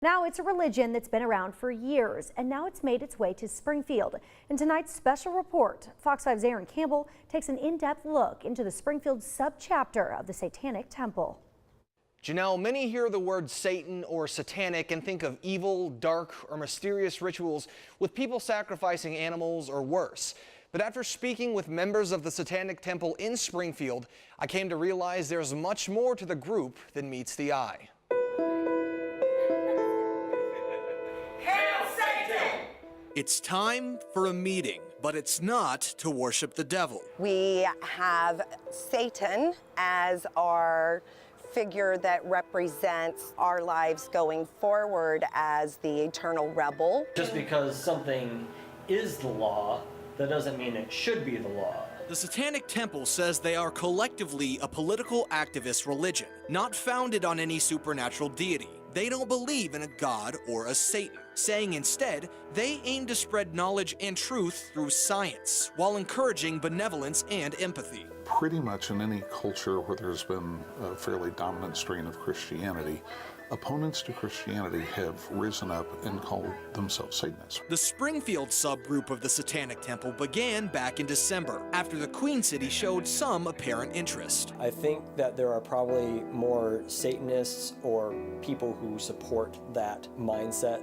Now it's a religion that's been around for years, and now it's made its way to Springfield. In tonight's special report, Fox 5's Aaron Campbell takes an in-depth look into the Springfield subchapter of the Satanic Temple. Janelle, many hear the word Satan or satanic and think of evil, dark, or mysterious rituals with people sacrificing animals or worse. But after speaking with members of the Satanic Temple in Springfield, I came to realize there's much more to the group than meets the eye. It's time for a meeting, but it's not to worship the devil. We have Satan as our figure that represents our lives going forward as the eternal rebel. Just because something is the law, that doesn't mean it should be the law. The Satanic Temple says they are collectively a political activist religion, not founded on any supernatural deity. They don't believe in a god or a Satan, saying instead they aim to spread knowledge and truth through science, while encouraging benevolence and empathy. Pretty much in any culture where there's been a fairly dominant strain of Christianity, opponents to Christianity have risen up and called themselves Satanists. The Springfield subgroup of the Satanic Temple began back in December, after the Queen City showed some apparent interest. I think that there are probably more Satanists or people who support that mindset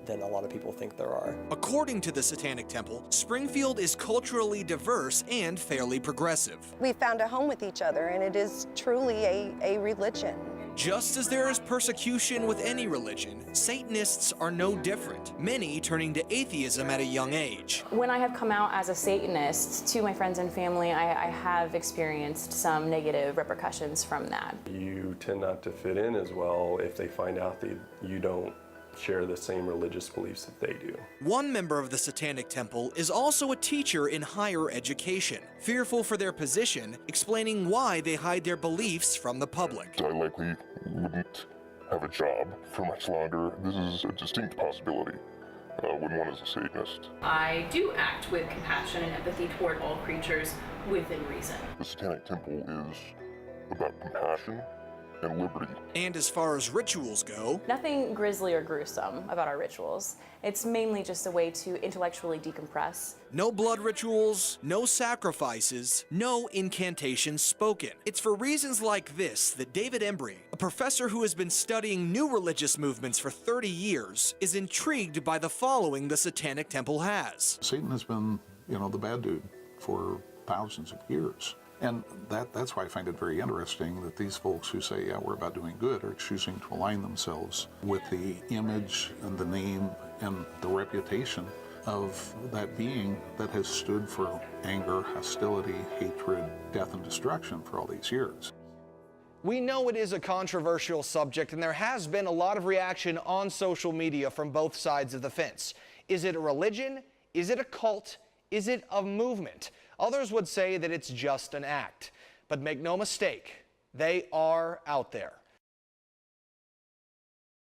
than a lot of people think there are. According to the Satanic Temple, Springfield is culturally diverse and fairly progressive. We found a home with each other, and it is truly a religion. Just as there is persecution with any religion, Satanists are no different, many turning to atheism at a young age. When I have come out as a Satanist to my friends and family, I have experienced some negative repercussions from that. You tend not to fit in as well if they find out that you don't share the same religious beliefs that they do. One member of the Satanic Temple is also a teacher in higher education, fearful for their position, explaining why they hide their beliefs from the public. I likely wouldn't have a job for much longer. This is a distinct possibility when one is a Satanist. I do act with compassion and empathy toward all creatures within reason. The Satanic Temple is about compassion and liberty. And as far as rituals go, Nothing grisly or gruesome about our rituals. It's mainly just a way to intellectually decompress. no blood rituals, no sacrifices, no incantations spoken. It's for reasons like this that David Embry, a professor who has been studying new religious movements for 30 years, is intrigued by the following the Satanic Temple has. Satan has been, the bad dude for thousands of years. And that's why I find it very interesting that these folks who say, yeah, we're about doing good, are choosing to align themselves with the image and the name and the reputation of that being that has stood for anger, hostility, hatred, death, and destruction for all these years. We know it is a controversial subject, and there has been a lot of reaction on social media from both sides of the fence. Is it a religion? Is it a cult? Is it a movement? Others would say that it's just an act. But make no mistake, they are out there.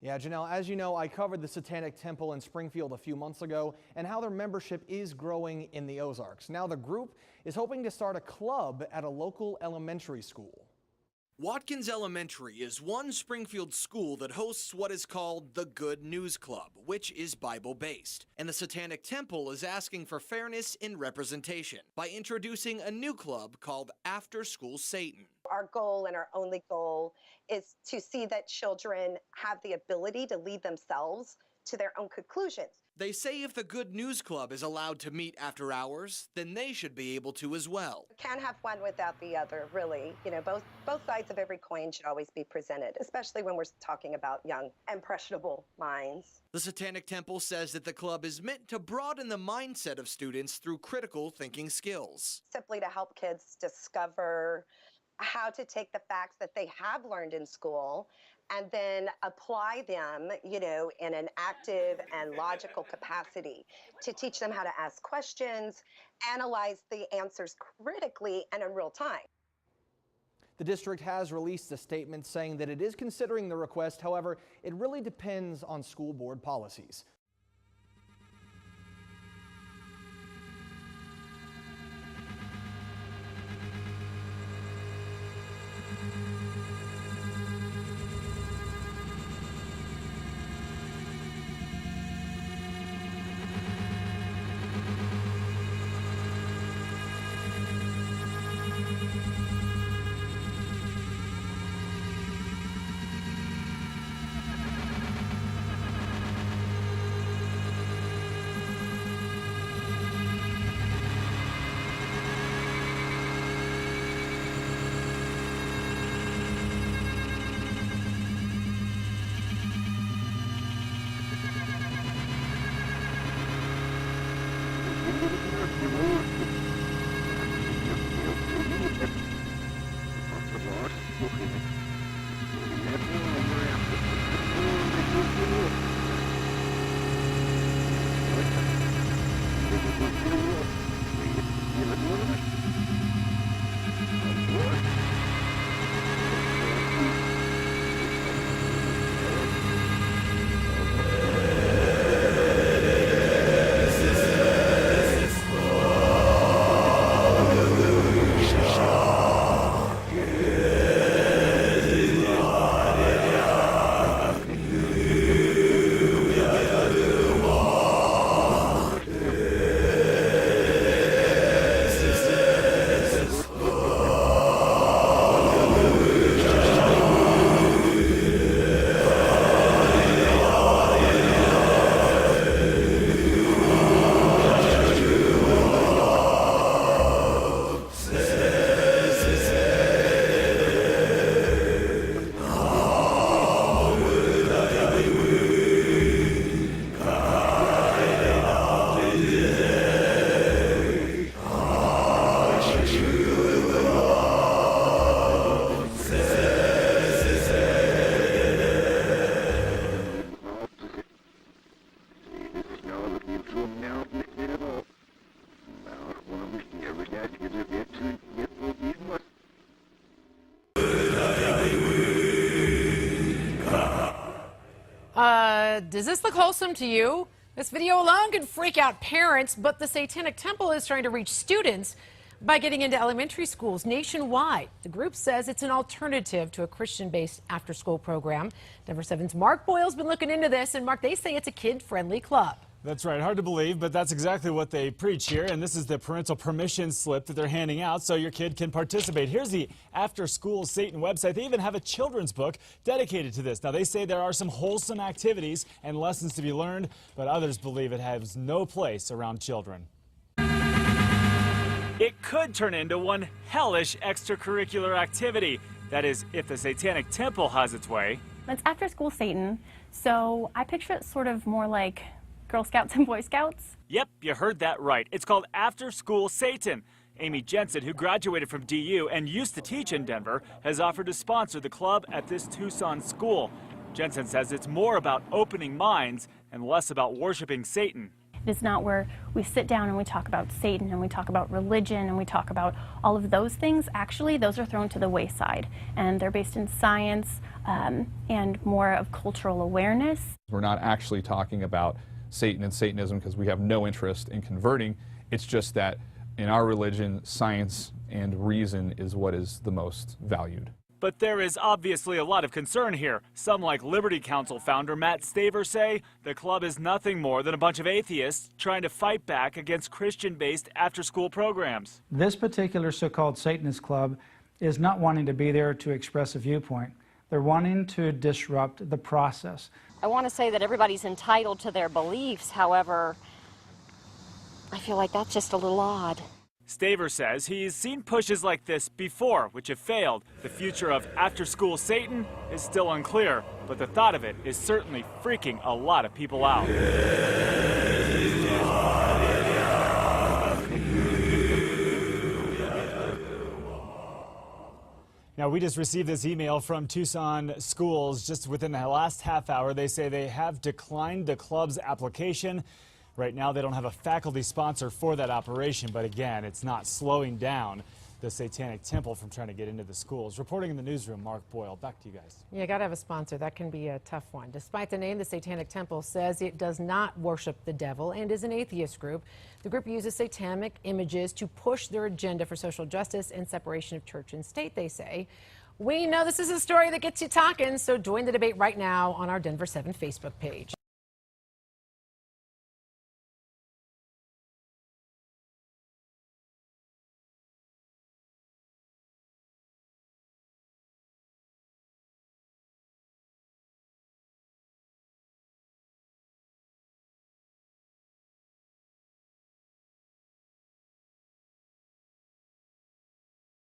Yeah, Janelle, as you know, I covered the Satanic Temple in Springfield a few months ago and how their membership is growing in the Ozarks. Now the group is hoping to start a club at a local elementary school. Watkins Elementary is one Springfield school that hosts what is called the Good News Club, which is Bible-based. And the Satanic Temple is asking for fairness in representation by introducing a new club called After School Satan. Our goal and our only goal is to see that children have the ability to lead themselves to their own conclusions. They say if the Good News Club is allowed to meet after hours, then they should be able to as well. Can't have one without the other, really. Both sides of every coin should always be presented, especially when we're talking about young, impressionable minds. The Satanic Temple says that the club is meant to broaden the mindset of students through critical thinking skills. Simply to help kids discover how to take the facts that they have learned in school and then apply them, in an active and logical capacity to teach them how to ask questions, analyze the answers critically and in real time. The district has released a statement saying that it is considering the request. However, it really depends on school board policies. Does this look wholesome to you? This video alone could freak out parents, but the Satanic Temple is trying to reach students by getting into elementary schools nationwide. The group says it's an alternative to a Christian-based after-school program. Denver 7's Mark Boyle's been looking into this, and Mark, they say it's a kid-friendly club. That's right. Hard to believe, but that's exactly what they preach here. And this is the parental permission slip that they're handing out so your kid can participate. Here's the After School Satan website. They even have a children's book dedicated to this. Now, they say there are some wholesome activities and lessons to be learned, but others believe it has no place around children. It could turn into one hellish extracurricular activity. That is, if the Satanic Temple has its way. It's After School Satan, so I picture it sort of more like Girl Scouts and Boy Scouts. Yep, you heard that right. It's called After School Satan. Amy Jensen, who graduated from DU and used to teach in Denver, has offered to sponsor the club at this Tucson school. Jensen says it's more about opening minds and less about worshiping Satan. It's not where we sit down and we talk about Satan and we talk about religion and we talk about all of those things. Actually, those are thrown to the wayside, and they're based in science and more of cultural awareness. We're not actually talking about Satan and Satanism because we have no interest in converting. It's just that in our religion, science and reason is what is the most valued. But there is obviously a lot of concern here. Some, like Liberty Counsel founder Matt Staver, say the club is nothing more than a bunch of atheists trying to fight back against Christian-based after-school programs. This particular so-called Satanist club is not wanting to be there to express a viewpoint. They're wanting to disrupt the process. I want to say that everybody's entitled to their beliefs. However, I feel like that's just a little odd. Staver says he's seen pushes like this before, which have failed. The future of after-school Satan is still unclear, but the thought of it is certainly freaking a lot of people out. Now, we just received this email from Tucson schools just within the last half hour. They say they have declined the club's application. Right now, they don't have a faculty sponsor for that operation, but again, it's not slowing down the Satanic Temple from trying to get into the schools. Reporting in the newsroom, Mark Boyle. Back to you guys. You got to have a sponsor. That can be a tough one. Despite the name, the Satanic Temple says it does not worship the devil and is an atheist group. The group uses satanic images to push their agenda for social justice and separation of church and state, they say. We know this is a story that gets you talking, so join the debate right now on our Denver 7 Facebook page.